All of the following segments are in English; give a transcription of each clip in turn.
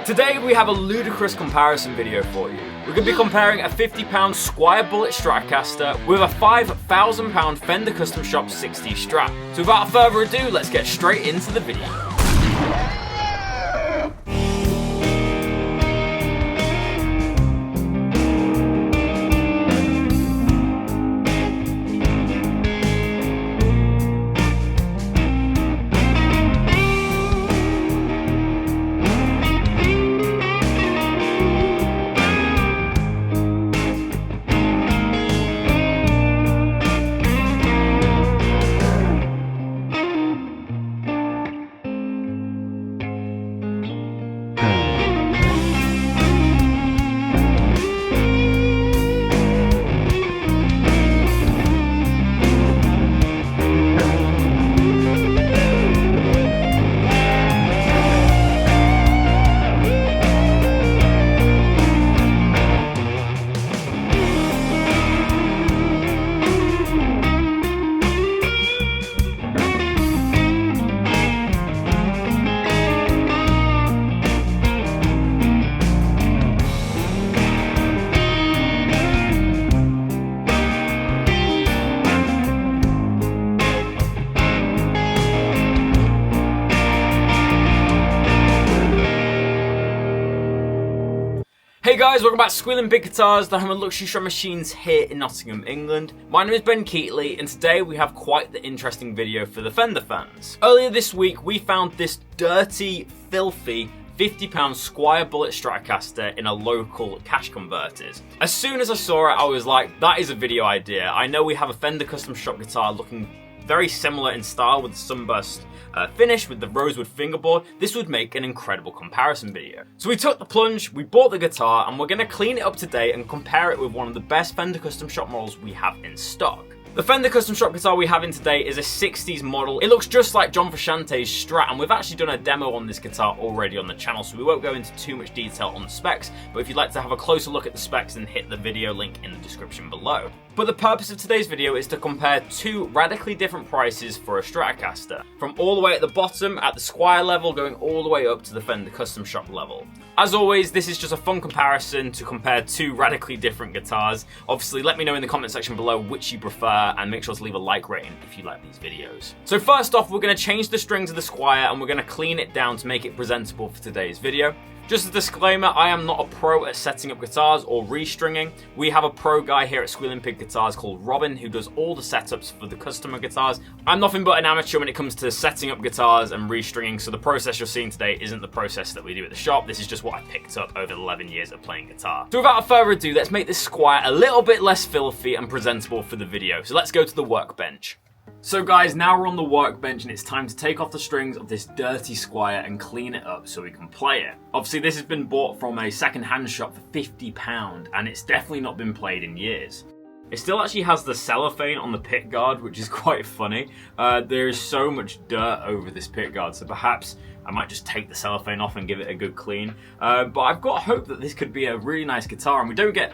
Today we have a ludicrous comparison video for you. We're going to be comparing a £50 Squier Bullet Stratocaster with a £5,000 Fender Custom Shop 60 Strat. So without further ado, let's get straight into the video. Hey guys, welcome back to Squealing Pig Guitars, the home of luxury strat machines here in Nottingham, England. My name is Ben Keightley, and today we have quite the interesting video for the Fender fans. Earlier this week, we found this dirty, filthy £50 Squier Bullet Stratocaster in a local cash converters. As soon as I saw it, I was like, that is a video idea. I know we have a Fender Custom Shop guitar looking very similar in style with the sunburst finish with the rosewood fingerboard. This would make an incredible comparison video. So we took the plunge, we bought the guitar, and we're going to clean it up today and compare it with one of the best Fender Custom Shop models we have in stock. The Fender Custom Shop guitar we have in today is a 60s model. It looks just like John Frusciante's Strat, and we've actually done a demo on this guitar already on the channel, so we won't go into too much detail on the specs, but if you'd like to have a closer look at the specs, then hit the video link in the description below. But the purpose of today's video is to compare two radically different prices for a Stratocaster, from all the way at the bottom at the Squier level going all the way up to the Fender Custom Shop level. As always, this is just a fun comparison to compare two radically different guitars. Obviously, let me know in the comment section below which you prefer, and make sure to leave a like rating if you like these videos. So first off, we're going to change the strings of the Squier and we're going to clean it down to make it presentable for today's video. Just a disclaimer, I am not a pro at setting up guitars or restringing. We have a pro guy here at Squealing Pig Guitars called Robin who does all the setups for the customer guitars. I'm nothing but an amateur when it comes to setting up guitars and restringing, so the process you're seeing today isn't the process that we do at the shop. This is just what I picked up over 11 years of playing guitar. So without further ado, let's make this Squier a little bit less filthy and presentable for the video. So let's go to the workbench. So guys, now we're on the workbench and it's time to take off the strings of this dirty Squier and clean it up so we can play it. Obviously this has been bought from a second-hand shop for £50 and it's definitely not been played in years. It still actually has the cellophane on the pick guard, which is quite funny. There is so much dirt over this pick guard, so perhaps I might just take the cellophane off and give it a good clean. But I've got hope that this could be a really nice guitar, and we don't get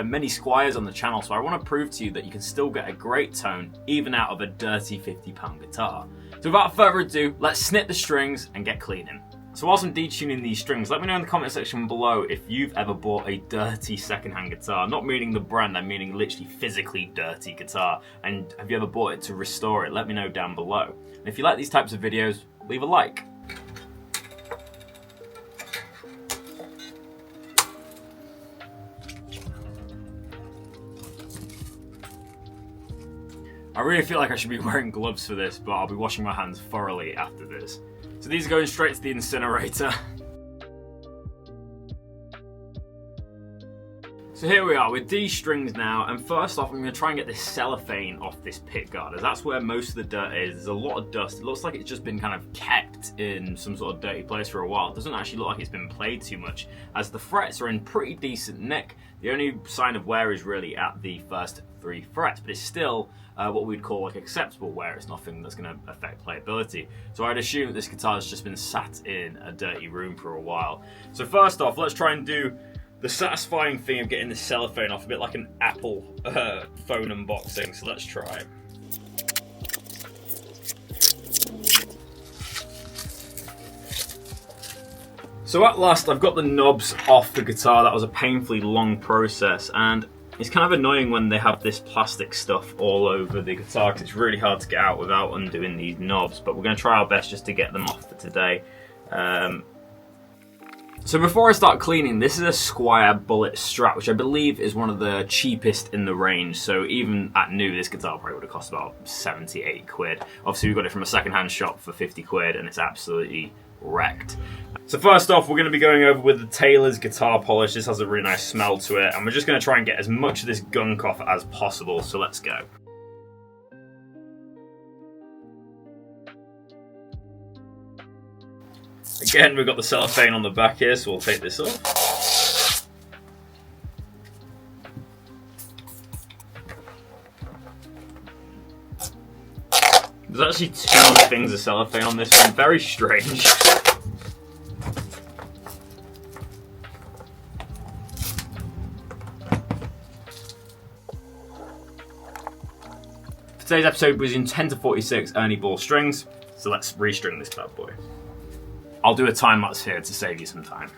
many Squiers on the channel, so I want to prove to you that you can still get a great tone even out of a dirty £50 guitar. So without further ado, let's snip the strings and get cleaning. So whilst I'm detuning these strings, let me know in the comment section below if you've ever bought a dirty second-hand guitar. Not meaning the brand, I'm meaning literally physically dirty guitar. And have you ever bought it to restore it? Let me know down below. And if you like these types of videos, leave a like. I really feel like I should be wearing gloves for this, but I'll be washing my hands thoroughly after this. So these are going straight to the incinerator. So here we are with these strings now, and first off I'm going to try and get this cellophane off this pick guard, as that's where most of the dirt is. There's a lot of dust. It looks like it's just been kind of kept in some sort of dirty place for a while. It doesn't actually look like it's been played too much, as the frets are in pretty decent nick. The only sign of wear is really at the first 3 frets, but it's still what we'd call like acceptable wear. It's nothing that's going to affect playability. So I'd assume that this guitar has just been sat in a dirty room for a while. So first off, let's try and do the satisfying thing of getting the cellophane off, a bit like an Apple phone unboxing. So let's try. So at last I've got the knobs off the guitar. That was a painfully long process, and it's kind of annoying when they have this plastic stuff all over the guitar because it's really hard to get out without undoing these knobs, but we're going to try our best just to get them off for today. So before I start cleaning, this is a Squier Bullet Strat, which I believe is one of the cheapest in the range. So even at new, this guitar probably would have cost about 70, 80 quid. Obviously we got it from a second-hand shop for 50 quid and it's absolutely wrecked. So first off, we're going to be going over with the Taylor's guitar polish. This has a really nice smell to it, and we're just going to try and get as much of this gunk off as possible. So let's go. Again, we've got the cellophane on the back here, so we'll take this off. There's actually two things of cellophane on this one, very strange. For today's episode, we're using 10 to 46 Ernie Ball strings, so let's restring this bad boy. I'll do a time lapse here to save you some time.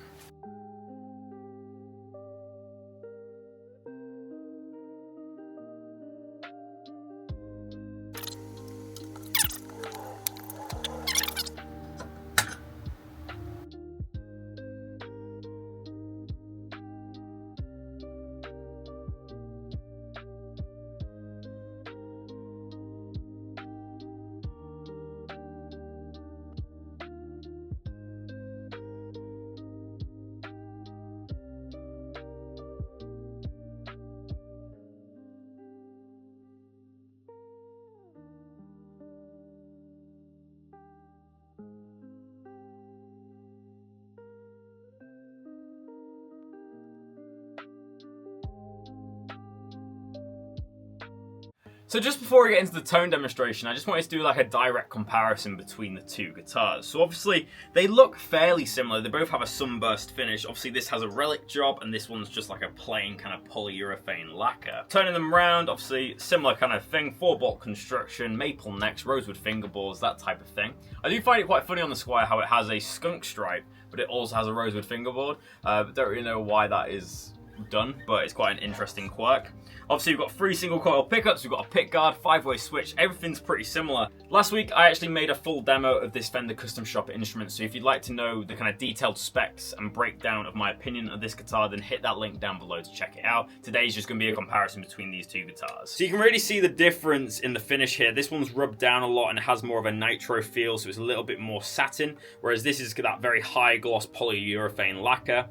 So just before we get into the tone demonstration, I just wanted to do like a direct comparison between the two guitars. So obviously they look fairly similar. They both have a sunburst finish. Obviously this has a relic job and this one's just like a plain kind of polyurethane lacquer. Turning them around, obviously similar kind of thing. 4-bolt construction, maple necks, rosewood fingerboards, that type of thing. I do find it quite funny on the Squier how it has a skunk stripe, but it also has a rosewood fingerboard. Don't really know why that is done, but it's quite an interesting quirk. Obviously, we've got 3 single coil pickups, we've got a pick guard, 5-way switch, everything's pretty similar. Last week, I actually made a full demo of this Fender Custom Shop instrument, so if you'd like to know the kind of detailed specs and breakdown of my opinion of this guitar, then hit that link down below to check it out. Today's just going to be a comparison between these two guitars. So you can really see the difference in the finish here. This one's rubbed down a lot and it has more of a nitro feel, so it's a little bit more satin, whereas this is that very high gloss polyurethane lacquer.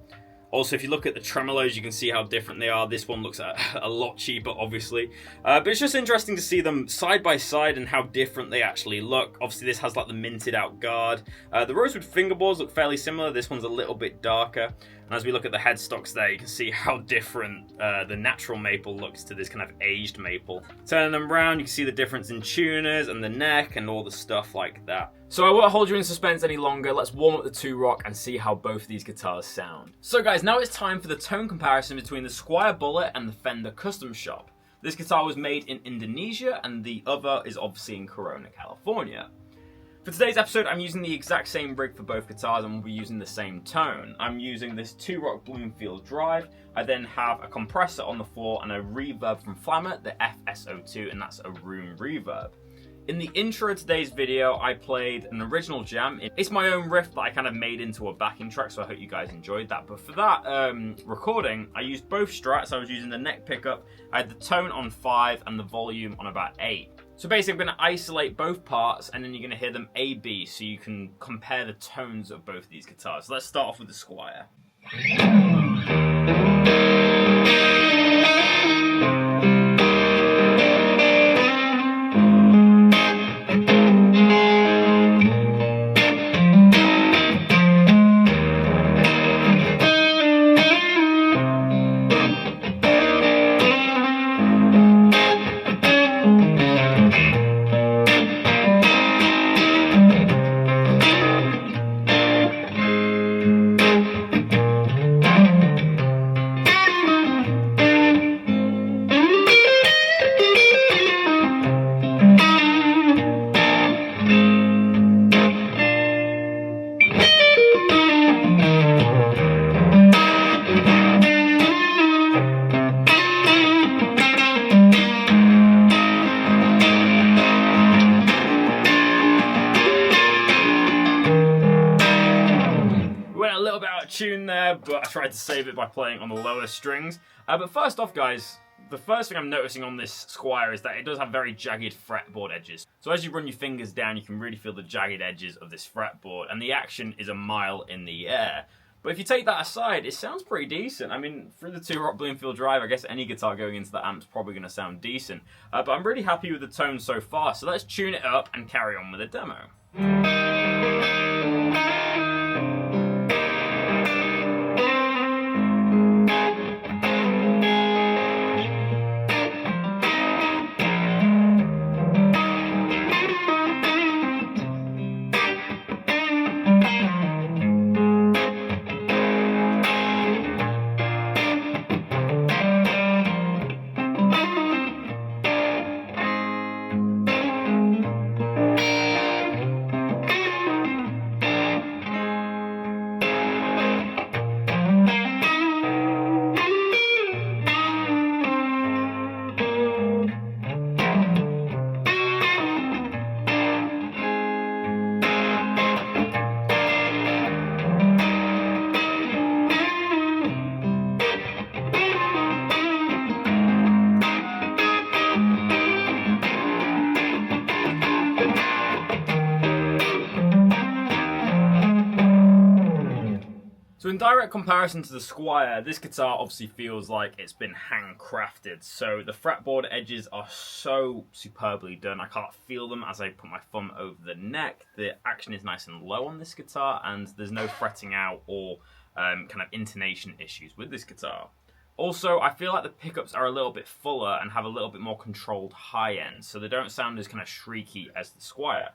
Also, if you look at the tremolos, you can see how different they are. This one looks a lot cheaper, obviously. But it's just interesting to see them side by side and how different they actually look. Obviously, this has like the minted out guard. The rosewood fingerboards look fairly similar. This one's a little bit darker. And as we look at the headstocks there, you can see how different the natural maple looks to this kind of aged maple. Turning them around, you can see the difference in tuners and the neck and all the stuff like that. So I won't hold you in suspense any longer. Let's warm up the 2-rock and see how both of these guitars sound. So guys, now it's time for the tone comparison between the Squier Bullet and the Fender Custom Shop. This guitar was made in Indonesia and the other is obviously in Corona, California. For today's episode, I'm using the exact same rig for both guitars and we'll be using the same tone. I'm using this 2-rock Bloomfield drive. I then have a compressor on the floor and a reverb from Flammer, the FSO2, and that's a room reverb. In the intro of today's video, I played an original jam. It's my own riff that I kind of made into a backing track, so I hope you guys enjoyed that. But for that recording, I used both strats. I was using the neck pickup, I had the tone on 5 and the volume on about 8. So basically, I'm going to isolate both parts, and then you're going to hear them A-B, so you can compare the tones of both these guitars. So let's start off with the Squier. out of tune there, but I tried to save it by playing on the lower strings. But first off, guys, the first thing I'm noticing on this Squier is that it does have very jagged fretboard edges. So as you run your fingers down, you can really feel the jagged edges of this fretboard, and the action is a mile in the air. But if you take that aside, it sounds pretty decent. I mean, through the 2-Rock Bloomfield Drive, I guess any guitar going into the amp's probably going to sound decent. But I'm really happy with the tone so far, so let's tune it up and carry on with the demo. So in direct comparison to the Squier, this guitar obviously feels like it's been handcrafted. So the fretboard edges are so superbly done. I can't feel them as I put my thumb over the neck. The action is nice and low on this guitar, and there's no fretting out or kind of intonation issues with this guitar. Also, I feel like the pickups are a little bit fuller and have a little bit more controlled high end, so they don't sound as kind of shrieky as the Squier.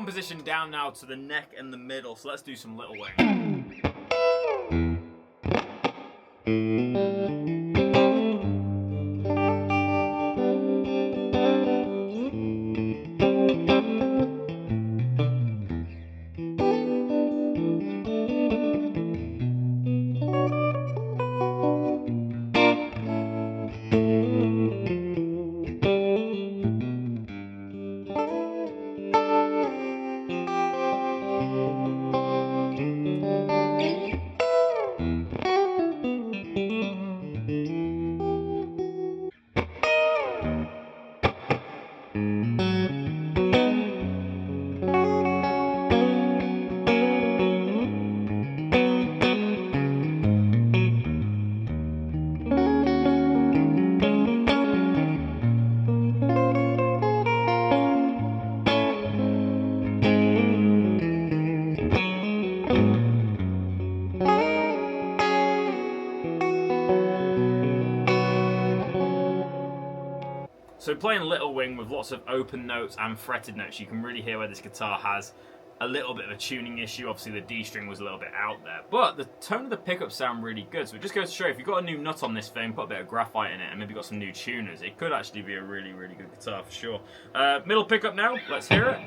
horn position down now to the neck and the middle, so let's do some little wing. So playing Little Wing with lots of open notes and fretted notes, you can really hear where this guitar has a little bit of a tuning issue. Obviously the D string was a little bit out there, but the tone of the pickups sound really good. So it just goes to show, if you've got a new nut on this thing, put a bit of graphite in it, and maybe got some new tuners, it could actually be a really, really good guitar for sure. Middle pickup now, let's hear it.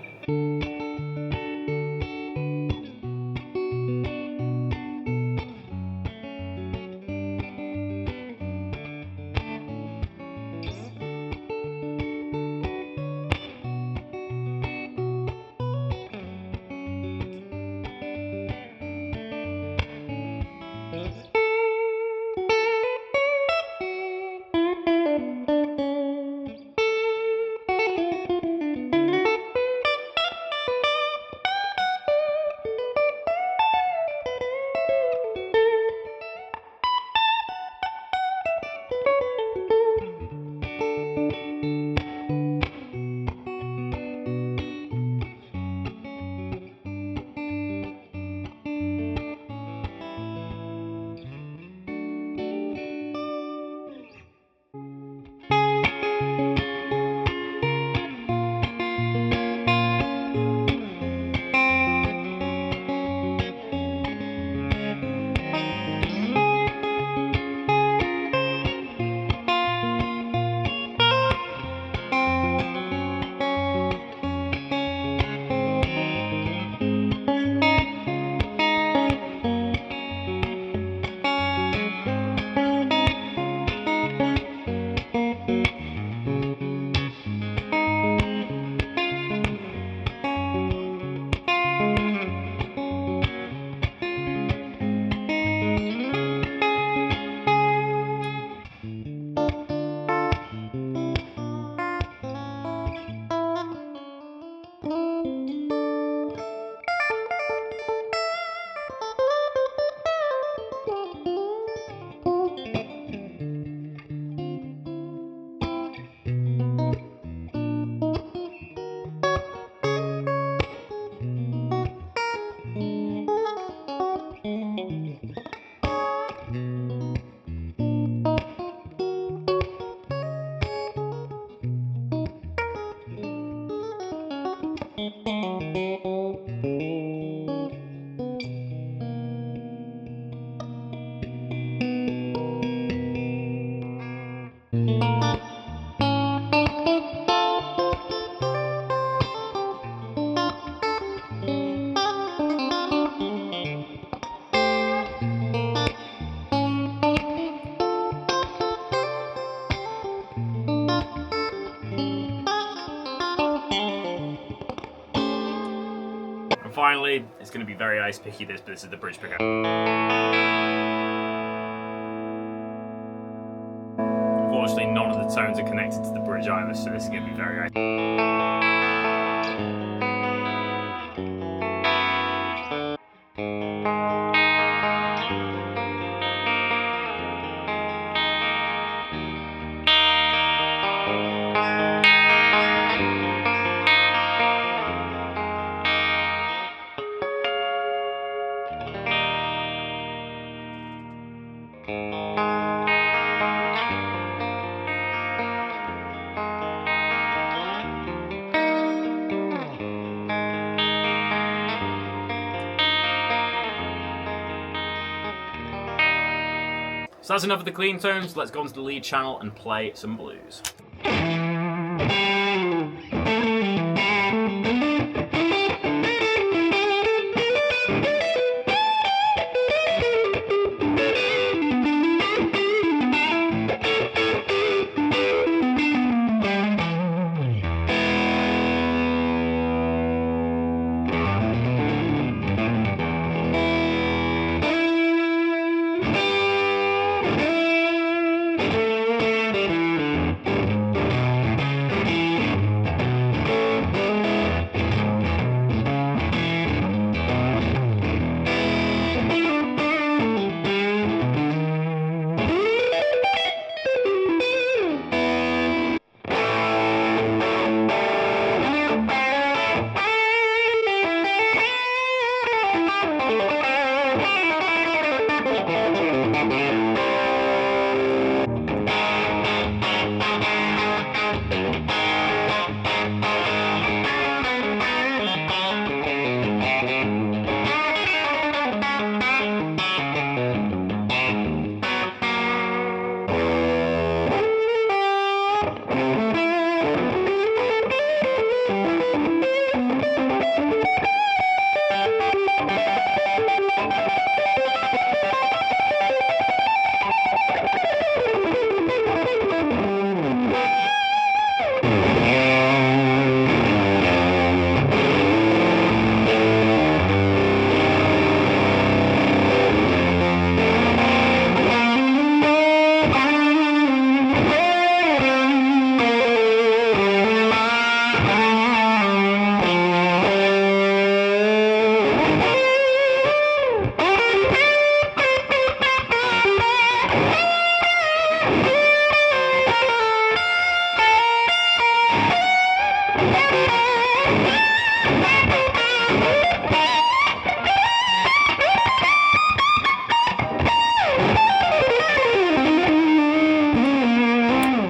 And finally, it's going to be very ice picky this, but this is the bridge pickup. Unfortunately, none of the tones are connected to the bridge either, so this is going to be very ice. So that's enough of the clean tones. Let's go onto the lead channel and play some blues.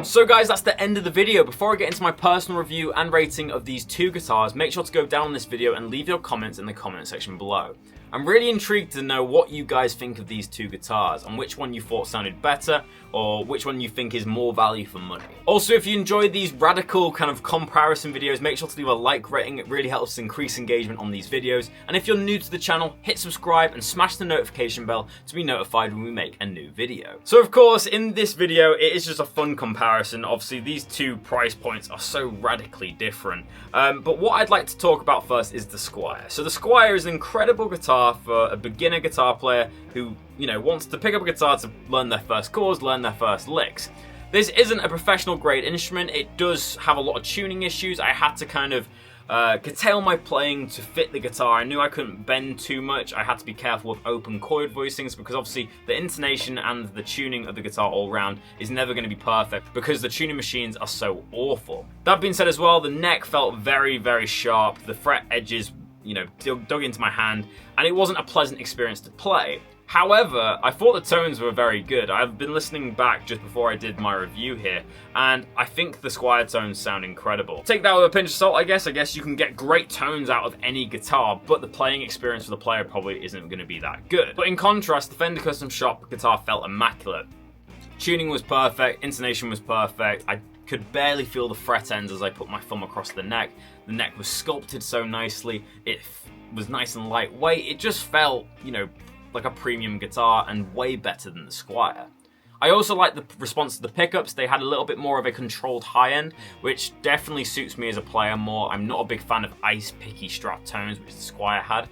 So guys, that's the end of the video. Before I get into my personal review and rating of these two guitars, make sure to go down this video and leave your comments in the comment section below. I'm really intrigued to know what you guys think of these two guitars and which one you thought sounded better or which one you think is more value for money. Also, if you enjoyed these radical kind of comparison videos, make sure to leave a like rating. It really helps increase engagement on these videos. And if you're new to the channel, hit subscribe and smash the notification bell to be notified when we make a new video. So of course, in this video, it is just a fun comparison. Obviously, these two price points are so radically different. But what I'd like to talk about first is the Squier. So the Squier is an incredible guitar for a beginner guitar player who, wants to pick up a guitar to learn their first chords, learn their first licks. This isn't a professional grade instrument. It does have a lot of tuning issues. I had to kind of curtail my playing to fit the guitar. I knew I couldn't bend too much. I had to be careful with open chord voicings because obviously the intonation and the tuning of the guitar all round is never going to be perfect because the tuning machines are so awful. That being said as well, the neck felt very, very sharp. The fret edges, dug into my hand, and it wasn't a pleasant experience to play. However, I thought the tones were very good. I've been listening back just before I did my review here, and I think the Squier tones sound incredible. Take that with a pinch of salt, I guess. I guess you can get great tones out of any guitar, but the playing experience for the player probably isn't going to be that good. But in contrast, the Fender Custom Shop guitar felt immaculate. Tuning was perfect, intonation was perfect. I could barely feel the fret ends as I put my thumb across the neck. The neck was sculpted so nicely. It was nice and lightweight. It just felt, like a premium guitar and way better than the Squier. I also like the response to the pickups. They had a little bit more of a controlled high end, which definitely suits me as a player more. I'm not a big fan of ice picky Strat tones, which the Squier had.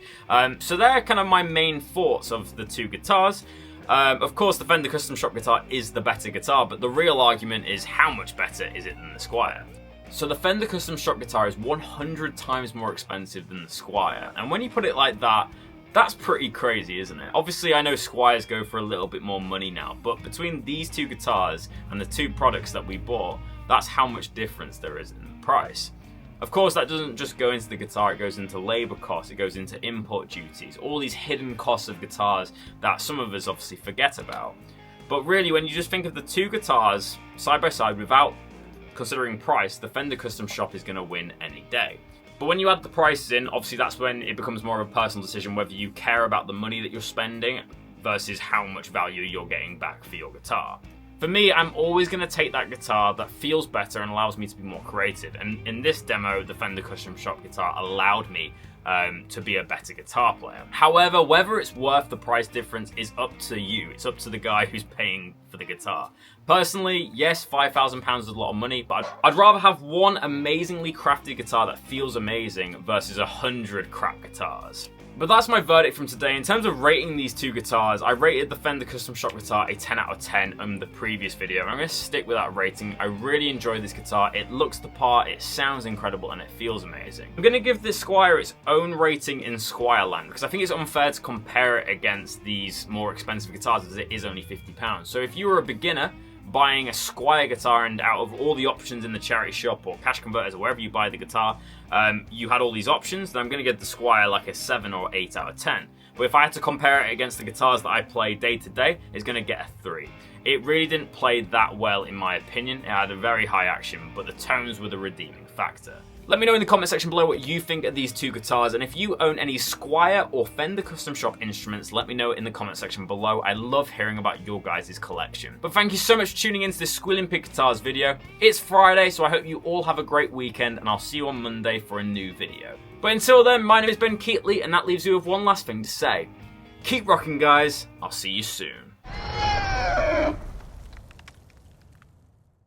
So they're kind of my main thoughts of the two guitars. Of course, the Fender Custom Shop guitar is the better guitar, but the real argument is how much better is it than the Squier? So the Fender Custom Shop guitar is 100 times more expensive than the Squier, and when you put it like that, that's pretty crazy, isn't it? Obviously, I know Squiers go for a little bit more money now, but between these two guitars and the two products that we bought, that's how much difference there is in the price. Of course, that doesn't just go into the guitar, it goes into labor costs, it goes into import duties, all these hidden costs of guitars that some of us obviously forget about. But really, when you just think of the two guitars side by side without considering price, the Fender Custom Shop is going to win any day. But when you add the prices in, obviously that's when it becomes more of a personal decision whether you care about the money that you're spending versus how much value you're getting back for your guitar. For me, I'm always going to take that guitar that feels better and allows me to be more creative. And in this demo, the Fender Custom Shop guitar allowed me to be a better guitar player. However, whether it's worth the price difference is up to you. It's up to the guy who's paying for the guitar. Personally, yes, £5,000 is a lot of money, but I'd rather have one amazingly crafted guitar that feels amazing versus 100 crap guitars. But that's my verdict from today. In terms of rating these two guitars, I rated the Fender Custom Shop guitar a 10 out of 10 in the previous video. I'm going to stick with that rating. I really enjoy this guitar. It looks the part, it sounds incredible, and it feels amazing. I'm going to give this Squier its own rating in Squier land, because I think it's unfair to compare it against these more expensive guitars, as it is only £50. So if you were a beginner buying a Squier guitar, and out of all the options in the charity shop or cash converters or wherever you buy the guitar, you had all these options, then I'm going to give the Squier like a 7 or 8 out of 10. But if I had to compare it against the guitars that I play day to day, it's going to get a 3. It really didn't play that well in my opinion. It had a very high action, but the tones were the redeeming factor. Let me know in the comment section below what you think of these two guitars, and if you own any Squier or Fender Custom Shop instruments, let me know in the comment section below. I love hearing about your guys' collection. But thank you so much for tuning into this Squealing Pig Guitars video. It's Friday, so I hope you all have a great weekend, and I'll see you on Monday for a new video. But until then, my name is Ben Keightley, and that leaves you with one last thing to say. Keep rocking, guys. I'll see you soon.